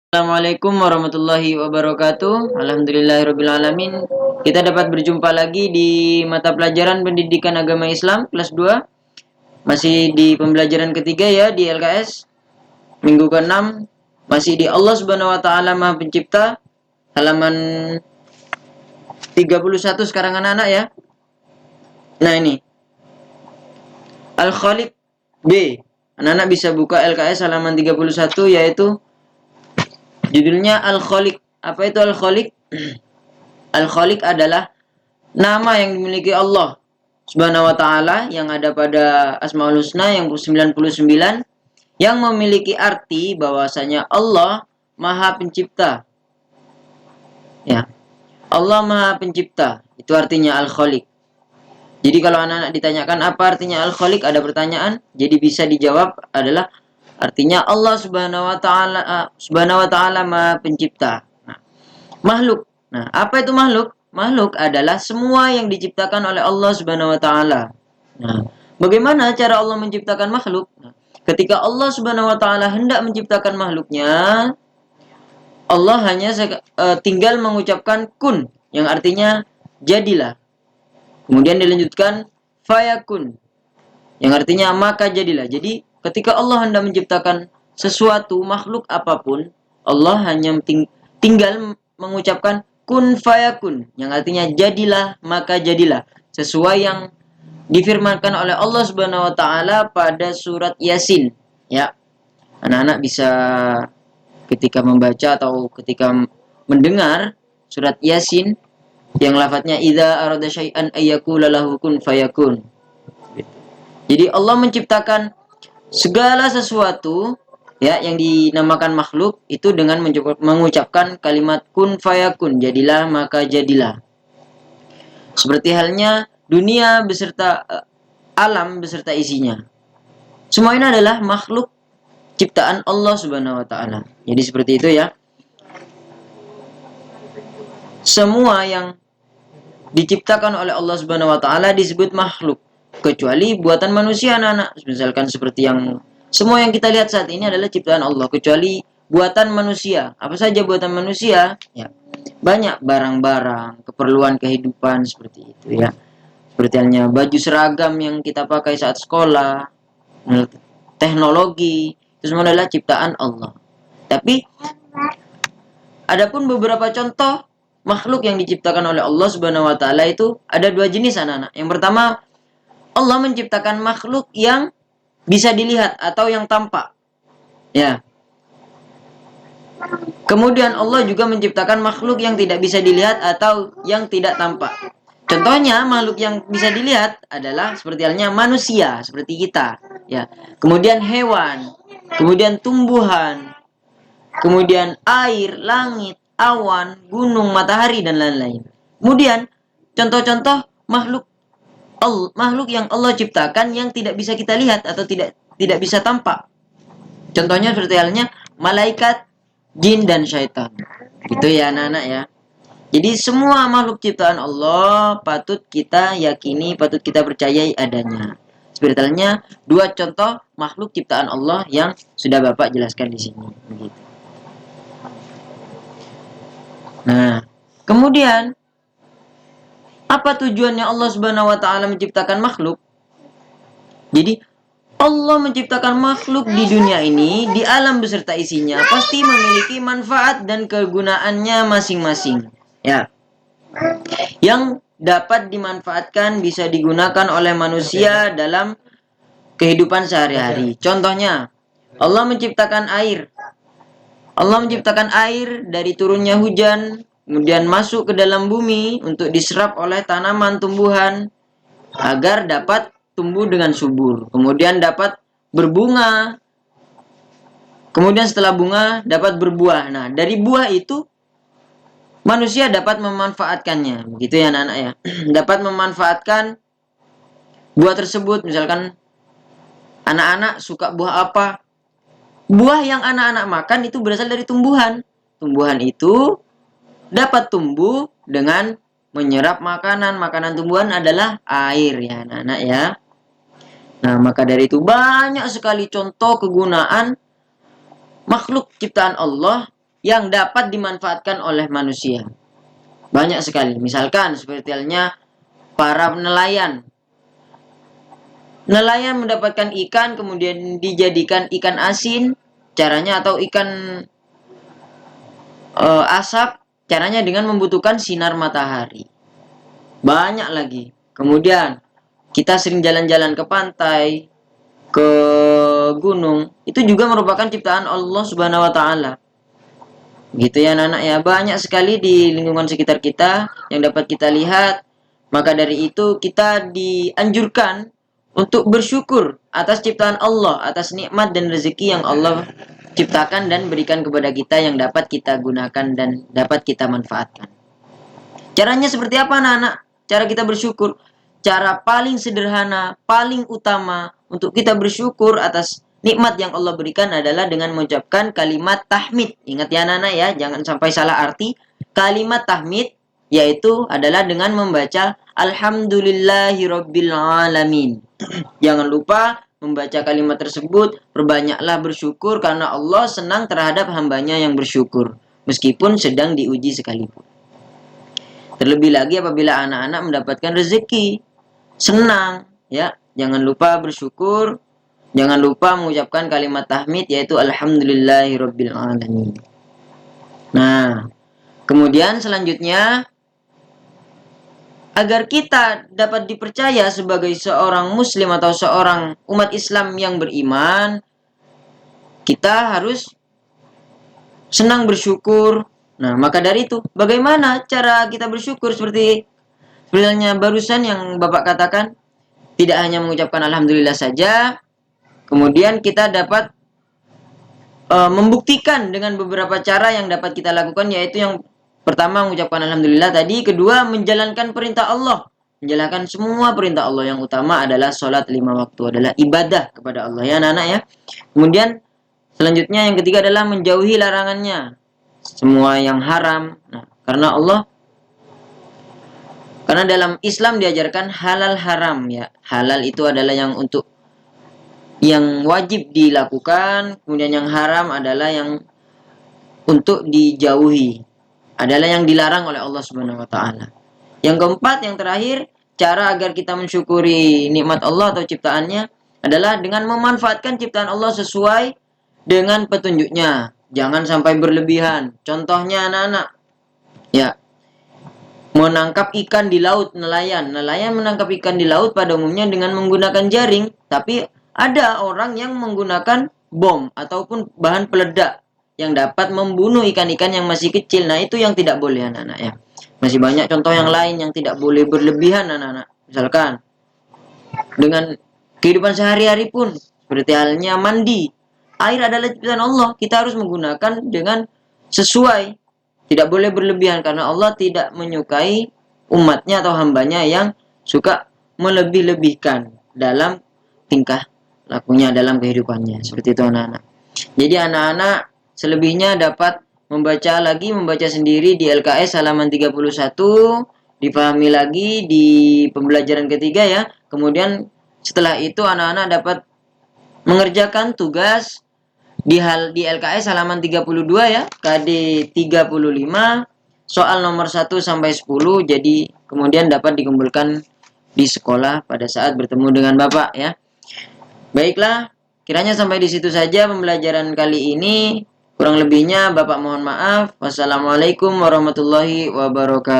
Assalamualaikum warahmatullahi wabarakatuh. Alhamdulillahirabbil alamin. Kita dapat berjumpa lagi di mata pelajaran Pendidikan Agama Islam kelas 2. Masih di pembelajaran ketiga ya di LKS. Minggu ke-6 masih di Allah Subhanahu wa taala Maha Pencipta. Halaman 31 sekarang anak-anak ya. Nah, ini Al-Khaliq B. Anak-anak bisa buka LKS halaman 31 yaitu judulnya Al-Khaliq. Apa itu Al-Khaliq? Al-Khaliq adalah nama yang dimiliki Allah Subhanahu wa taala yang ada pada Asmaul Husna yang 99 yang memiliki arti bahwasanya Allah Maha Pencipta. Ya. Allah Maha Pencipta. Itu artinya Al-Khaliq. Jadi kalau anak-anak ditanyakan apa artinya Al-Khaliq, ada pertanyaan, jadi bisa dijawab adalah artinya Allah Subhanahu wa taala Maha Pencipta. Nah, makhluk. Nah, apa itu makhluk? Makhluk adalah semua yang diciptakan oleh Allah Subhanahu wa taala. Nah, bagaimana cara Allah menciptakan makhluk? Nah, ketika Allah Subhanahu wa taala hendak menciptakan makhluknya, Allah hanya tinggal mengucapkan kun yang artinya jadilah. Kemudian dilanjutkan fayakun yang artinya maka jadilah. Jadi, ketika Allah hendak menciptakan sesuatu makhluk apapun, Allah hanya tinggal mengucapkan kun fayakun yang artinya jadilah maka jadilah, sesuai yang difirmankan oleh Allah Subhanahu wa taala pada surat Yasin. Ya. Anak-anak bisa ketika membaca atau ketika mendengar surat Yasin yang lafadznya idza arada syai'an ayyakula lahu kun fayakun. Jadi Allah menciptakan segala sesuatu ya yang dinamakan makhluk itu dengan mengucapkan kalimat kun fayakun, jadilah maka jadilah. Seperti halnya dunia beserta alam beserta isinya. Semua ini adalah makhluk ciptaan Allah Subhanahu wa taala. Jadi seperti itu ya. Semua yang diciptakan oleh Allah Subhanahu wa taala disebut makhluk, kecuali buatan manusia anak-anak. Misalkan seperti yang semua yang kita lihat saat ini adalah ciptaan Allah, kecuali buatan manusia. Apa saja buatan manusia? Ya, banyak barang-barang, keperluan kehidupan seperti itu ya. Seperti halnya baju seragam yang kita pakai saat sekolah, teknologi, itu semua adalah ciptaan Allah. Tapi adapun beberapa contoh makhluk yang diciptakan oleh Allah Subhanahu wa taala itu ada dua jenis anak-anak. Yang pertama, Allah menciptakan makhluk yang bisa dilihat atau yang tampak. Ya. Kemudian Allah juga menciptakan makhluk yang tidak bisa dilihat atau yang tidak tampak. Contohnya makhluk yang bisa dilihat adalah seperti halnya manusia, seperti kita, ya. Kemudian hewan, kemudian tumbuhan, kemudian air, langit, awan, gunung, matahari dan lain-lain. Kemudian contoh-contoh makhluk yang Allah ciptakan yang tidak bisa kita lihat atau tidak bisa tampak. Contohnya seperti halnya malaikat, jin dan syaitan. Gitu ya anak-anak ya. Jadi semua makhluk ciptaan Allah patut kita yakini, patut kita percayai adanya. Seperti halnya dua contoh makhluk ciptaan Allah yang sudah Bapak jelaskan di sini. Begitu. Nah, kemudian apa tujuannya Allah Subhanahu wa taala menciptakan makhluk? Jadi Allah menciptakan makhluk di dunia ini, di alam beserta isinya, pasti memiliki manfaat dan kegunaannya masing-masing. Ya. Yang dapat dimanfaatkan bisa digunakan oleh manusia dalam kehidupan sehari-hari. Contohnya, Allah menciptakan air. Allah menciptakan air dari turunnya hujan, kemudian masuk ke dalam bumi untuk diserap oleh tanaman tumbuhan agar dapat tumbuh dengan subur. Kemudian dapat berbunga. Kemudian setelah bunga dapat berbuah. Nah, dari buah itu manusia dapat memanfaatkannya. Begitu ya anak-anak ya. Dapat memanfaatkan buah tersebut. Misalkan anak-anak suka buah apa? Buah yang anak-anak makan itu berasal dari tumbuhan. Tumbuhan itu dapat tumbuh dengan menyerap makanan. Makanan tumbuhan adalah air ya anak-anak ya. Nah, maka dari itu banyak sekali contoh kegunaan makhluk ciptaan Allah yang dapat dimanfaatkan oleh manusia. Banyak sekali. Misalkan seperti halnya para nelayan. Nelayan mendapatkan ikan kemudian dijadikan ikan asin caranya atau ikan asap caranya dengan membutuhkan sinar matahari. Banyak lagi. Kemudian kita sering jalan-jalan ke pantai, ke gunung, itu juga merupakan ciptaan Allah Subhanahu wa taala. Gitu ya anak-anak ya, banyak sekali di lingkungan sekitar kita yang dapat kita lihat. Maka dari itu kita dianjurkan untuk bersyukur atas ciptaan Allah, atas nikmat dan rezeki yang Allah ciptakan dan berikan kepada kita yang dapat kita gunakan dan dapat kita manfaatkan. Caranya seperti apa anak-anak? Cara kita bersyukur. Cara paling sederhana, paling utama untuk kita bersyukur atas nikmat yang Allah berikan adalah dengan mengucapkan kalimat tahmid. Ingat ya anak-anak ya, jangan sampai salah arti. Kalimat tahmid yaitu adalah dengan membaca Alhamdulillahirabbil alamin. Jangan lupa membaca kalimat tersebut, perbanyaklah bersyukur karena Allah senang terhadap hambanya yang bersyukur, meskipun sedang diuji sekalipun. Terlebih lagi apabila anak-anak mendapatkan rezeki, senang, ya. Jangan lupa bersyukur, jangan lupa mengucapkan kalimat tahmid yaitu Alhamdulillahirabbil alamin. Nah, kemudian selanjutnya agar kita dapat dipercaya sebagai seorang muslim atau seorang umat Islam yang beriman, kita harus senang bersyukur. Nah, maka dari itu, bagaimana cara kita bersyukur seperti sebenarnya barusan yang Bapak katakan, tidak hanya mengucapkan Alhamdulillah saja, kemudian kita dapat membuktikan dengan beberapa cara yang dapat kita lakukan, yaitu yang pertama mengucapkan Alhamdulillah tadi, kedua menjalankan perintah Allah. Menjalankan semua perintah Allah yang utama adalah sholat 5 waktu, adalah ibadah kepada Allah ya anak-anak ya. Kemudian selanjutnya yang ketiga adalah menjauhi larangannya, semua yang haram. Nah, karena dalam Islam diajarkan halal haram ya. Halal itu adalah yang wajib dilakukan, kemudian yang haram adalah yang untuk dijauhi, adalah yang dilarang oleh Allah Subhanahu wa taala. Yang keempat, yang terakhir, cara agar kita mensyukuri nikmat Allah atau ciptaannya adalah dengan memanfaatkan ciptaan Allah sesuai dengan petunjuknya. Jangan sampai berlebihan. Contohnya anak-anak, ya, menangkap ikan di laut, nelayan. Nelayan menangkap ikan di laut pada umumnya dengan menggunakan jaring, tapi ada orang yang menggunakan bom ataupun bahan peledak yang dapat membunuh ikan-ikan yang masih kecil. Nah, itu yang tidak boleh anak-anak ya. Masih banyak contoh yang lain yang tidak boleh berlebihan anak-anak. Misalkan dengan kehidupan sehari-hari pun seperti halnya mandi. Air adalah ciptaan Allah. Kita harus menggunakan dengan sesuai. Tidak boleh berlebihan karena Allah tidak menyukai umatnya atau hambanya yang suka melebih-lebihkan dalam tingkah lakunya dalam kehidupannya. Seperti itu anak-anak. Jadi anak-anak selebihnya dapat membaca sendiri di LKS halaman 31, dipahami lagi di pembelajaran ketiga ya. Kemudian setelah itu anak-anak dapat mengerjakan tugas di LKS halaman 32 ya, KD 35, soal nomor 1 sampai 10. Jadi kemudian dapat dikumpulkan di sekolah pada saat bertemu dengan Bapak ya. Baiklah, kiranya sampai di situ saja pembelajaran kali ini. Kurang lebihnya Bapak mohon maaf. Wassalamualaikum warahmatullahi wabarakatuh.